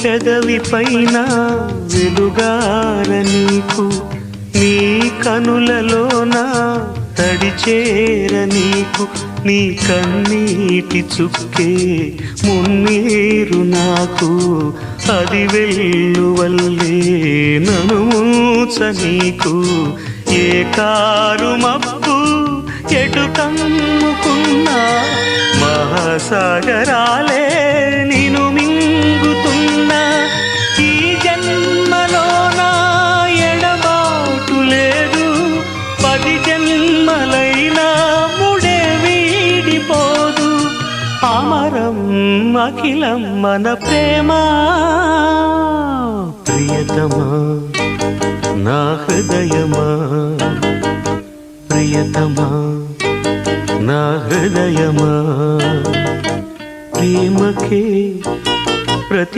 పెదవి పైన వెలుగార నీకు, నీ కనులలోన తడిచేర నీకు, నీ కన్నీటి చుక్కే మున్నీరు నాకు, అది వెల్లువల్లే నన్ను మూచ నీకు. ఏ కారు మబ్బు ఎటు కమ్ముకున్నా మహాసాగరాలే నిన్ను మింగుతున్నా. ఈ జన్మలోన ఎడబాటు లేదు, 10 జన్మలైనా ముడే వీడిపోదు. అమరం అఖిలం మన ప్రేమ. ప్రియతమా నా హృదయమా, ప్రియతమా నా హృదయమా, ప్రేమకే ప్రతి